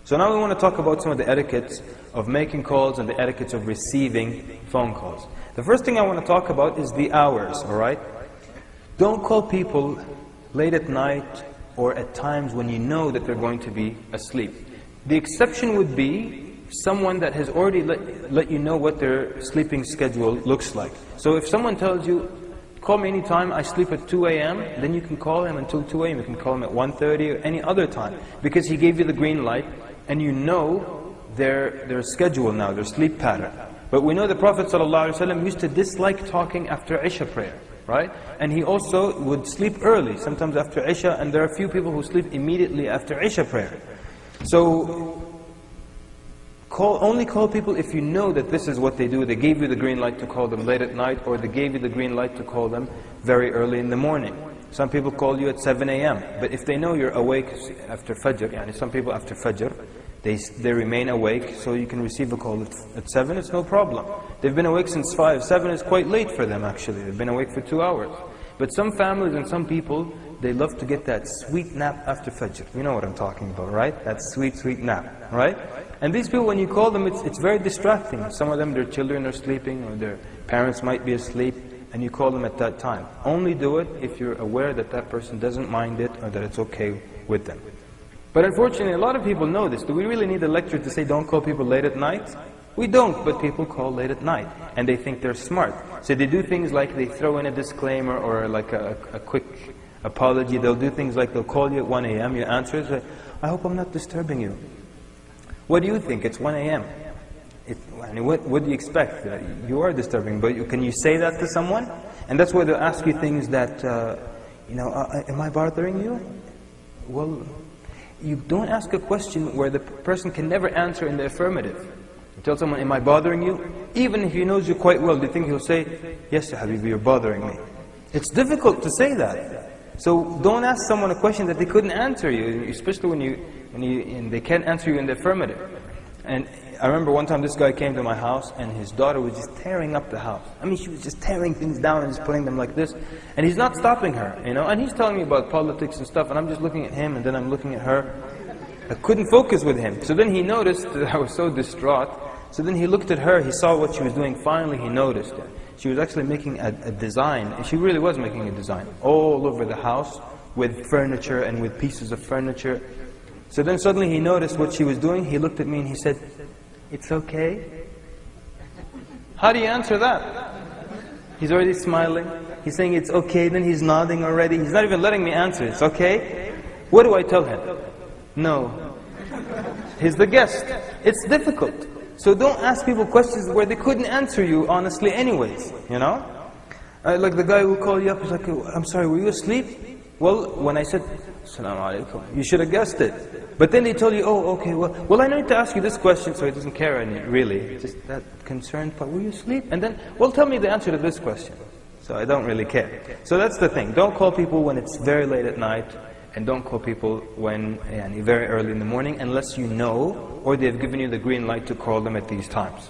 So now we want to talk about some of the etiquettes of making calls and the etiquettes of receiving phone calls. The first thing I want to talk about is the hours, alright? Don't call people late at night or at times when you know that they're going to be asleep. The exception would be someone that has already let you know what their sleeping schedule looks like. So if someone tells you, call me anytime, I sleep at 2 a.m., then you can call him until 2 a.m. You can call him at 1:30 or any other time, because he gave you the green light and you know their schedule now, their sleep pattern. But we know the Prophet ﷺ used to dislike talking after Isha prayer, right? And he also would sleep early, sometimes after Isha, and there are a few people who sleep immediately after Isha prayer. So only call people if you know that this is what they do. They gave you the green light to call them late at night, or they gave you the green light to call them very early in the morning. Some people call you at 7 a.m. But if they know you're awake after Fajr, yani some people after Fajr, they remain awake, so you can receive a call at 7, it's no problem. They've been awake since 5, 7 is quite late for them actually. They've been awake for 2 hours. But some families and some people, they love to get that sweet nap after Fajr. You know what I'm talking about, right? That sweet, sweet nap, right? And these people, when you call them, it's very distracting. Some of them, their children are sleeping, or their parents might be asleep, and you call them at that time. Only do it if you're aware that that person doesn't mind it, or that it's okay with them. But unfortunately, a lot of people know this. Do we really need a lecture to say don't call people late at night? We don't, but people call late at night, and they think they're smart. So they do things like they throw in a disclaimer or like a quick apology. They'll do things like they'll call you at 1 a.m., you answer, say, I hope I'm not disturbing you. What do you think? It's 1 a.m. What do you expect? You are disturbing, but can you say that to someone? And that's why they'll ask you things that, am I bothering you? Well, you don't ask a question where the person can never answer in the affirmative. You tell someone, am I bothering you? Even if he knows you quite well, do you think he'll say, yes, Habibi, you're bothering me? It's difficult to say that. So don't ask someone a question that they couldn't answer you, especially when they can't answer you in the affirmative. And I remember one time this guy came to my house and his daughter was just tearing up the house. I mean, she was just tearing things down and just putting them like this. And he's not stopping her, and he's telling me about politics and stuff, and I'm just looking at him and then I'm looking at her. I couldn't focus with him. So then he noticed that I was so distraught. So then he looked at her, he saw what she was doing. Finally he noticed it. She was actually making a design, and she really was making a design all over the house with furniture and with pieces of furniture. So then suddenly he noticed what she was doing. He looked at me and he said, it's okay? How do you answer that? He's already smiling. He's saying it's okay, then he's nodding already. He's not even letting me answer. It's okay? What do I tell him? No. He's the guest. It's difficult. So don't ask people questions where they couldn't answer you honestly anyways, Like the guy who called you up, he's like, I'm sorry, were you asleep? Well, when I said, Assalamu alaikum, you should have guessed it. But then they told you, oh, okay, well I need to ask you this question, so he doesn't care really. Just that concerned part, were you asleep? And then, well, tell me the answer to this question. So I don't really care. So that's the thing. Don't call people when it's very late at night, and don't call people when very early in the morning, unless you know, or they've given you the green light to call them at these times.